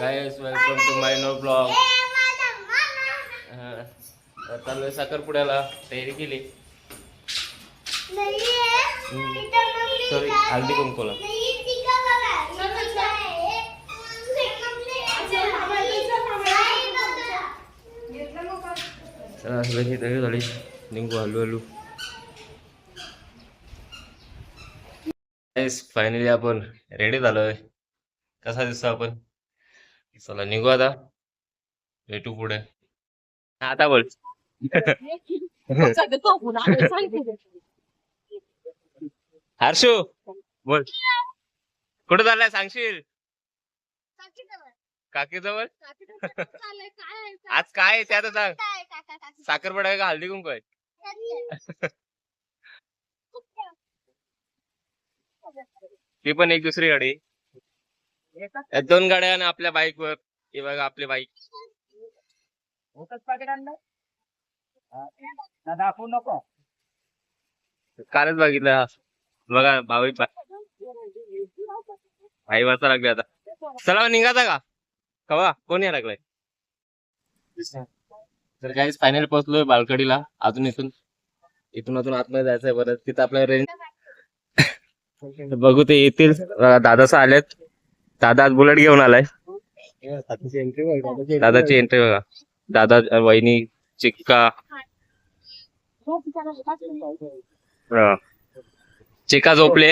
Guys welcome to my no blog. चाललोय साखरपुड्याला तयारी केली. सॉरी हल्दी कुंकूला. चला तयारी झाली निघू हलू हलू. फायनली आपण रेडी झालोय. कसा दिसतो आपण. चला निघू आता भेटू पुढे. आता बोल. हर्षू बोल कुठे चाललाय सांगशील. काकी जवळ. आज काय आहे ते आता सांग. साखरपुडा आहे का हल्दी कुंकू आहे. ती पण एक दुसरी गाडी. दोन गाड्या आणि आपल्या बाईक वर. हे बघा आपली बाईक. दाखवू नको. कालच बघितलं बघा भावी भाई वाजता लागले आता. चला निघाचा का कवा कोण या लागलाय. तर काहीच फायनल पोहोचलोय बालकडीला. अजून इथून आतमध्ये जायचंय परत. तिथं आपल्या रेंज बघू ते येतील. दादाचा आलेत. दादा आज बुलेट घेऊन आलाय. दादाची एंट्री बघा. दादा वहिनी चिक्का. चिका झोपले.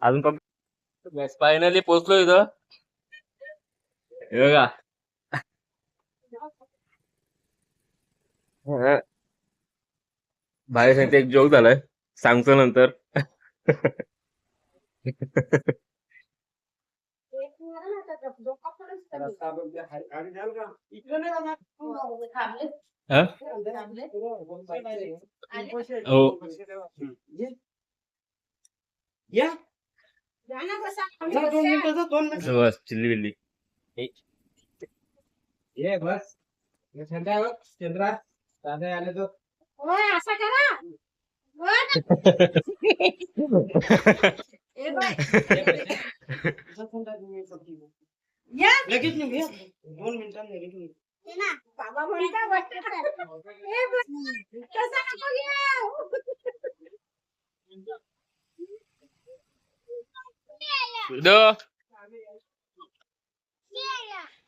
अजून फायनली पोहोचलो इथं. हे बघा बाहेर सांगते एक जोक झालाय सांगतो नंतर. चिल्ली बिल्ली बस चंद्रा दादा आले तो. असं करा. लगेच निघूया 2 मिनिटांनी लगेच निघू. बाबा म्हणता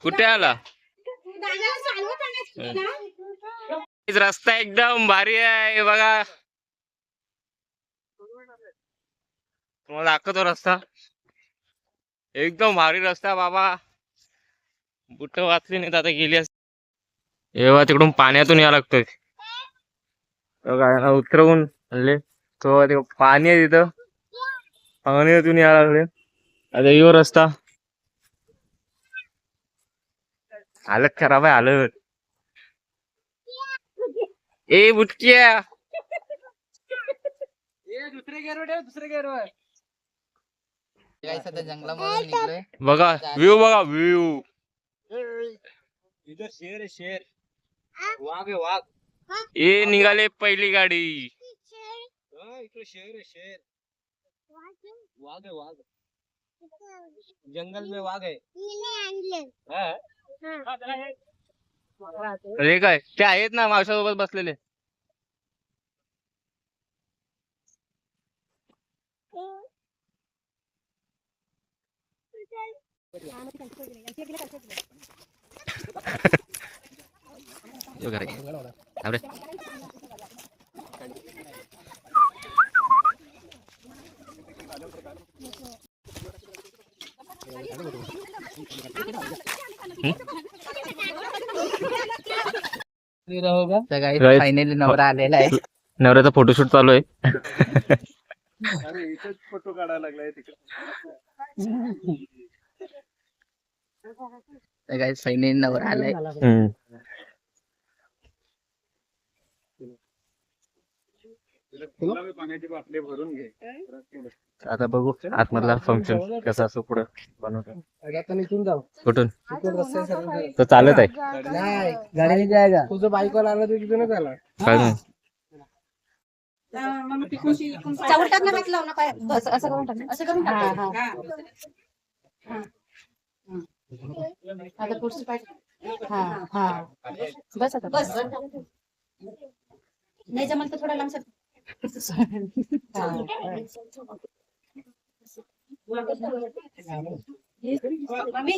कुठे आला. रस्ता एकदम भारी आहे बघा. तुम्हाला दाखवतो रस्ता. एकदम भारी रस्ता बाबा. बुट वाचली नाही आता गेली असते. एव्हा तिकडून पाण्यातून या लागतोय. उतरवून हल्ले तो पाणी आहे तिथं. पाण्यातून या लागले. आता यो रस्ता हालत खराब आहे हालत. ए बुटक्या दुसरे गेरवर जंगलामधून निघलोय. बघा व्ह्यू. इधर शेर आहे शेर. वाघ आहे वाघ. ए निघाले पहिली गाडी. इकडे शेर आहे शेर. वाघ आहे वाघ. जंगल में वाघ आहे. हे काय ते आहेत ना मावशासोबत बसलेले. फायनली नवरा आलेला आहे. नवऱ्याचा फोटोशूट चालू आहे. फोटो काढायला लागलाय तिकडे. फायनली नवरा आलाय. पाण्याची बाटली भरून घे. आता बघू आतमधला फंक्शन कसा असतो पुढे बनवतो. कुठून तो चालत आहे. गाडी जायगा. तुझं बाईकवर आला तर तिथूनच आला. काय नाही चावल टाक ना हात लाव ना पाय बस असं करून टाक असं करून टाक आता कुर्सी पाय बस आता बस नाही जमल तर थोडा लांब सर मम्मी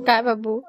काय बाबू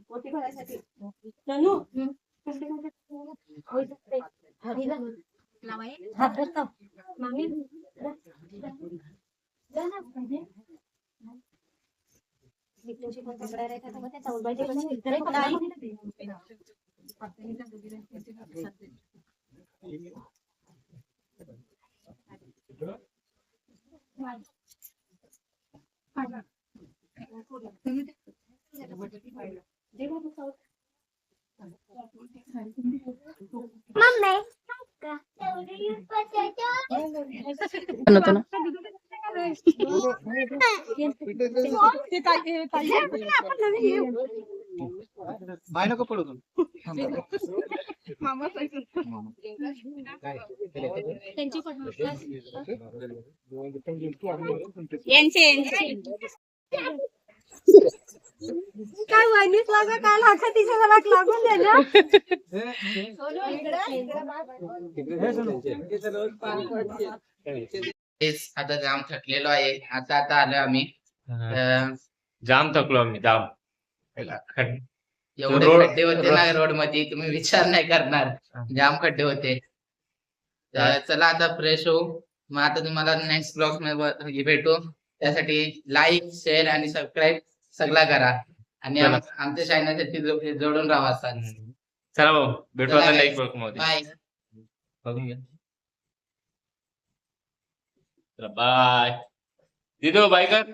पोटी भरायसाठी हात धरतो मामी बनवतो ना बाय नको पडू तू काय वाईनीच लागा काल हाका तिच्या लाग लागून द्यायला तेच आता जाम थकलेलो आहे आता आता आलो आम्ही जाम थकलो आम्ही जाम एवढे रोड- खड्डे होते ना रोड मध्ये तुम्ही विचार नाही करणार जाम खड्डे होते तर चला आता फ्रेश होऊ मग आता तुम्हाला नेक्स्ट ब्लॉग मध्ये भेटू त्यासाठी लाईक शेअर आणि सबस्क्राईब सगळा करा आणि चला. आमच्या चॅनलसाठी जोडून राहा असतात चला भाऊ भेटू चला आता guys. नेक्स्ट ब्लॉग मध्ये बाय बघून घ्या चला बाय दिदो बाय कर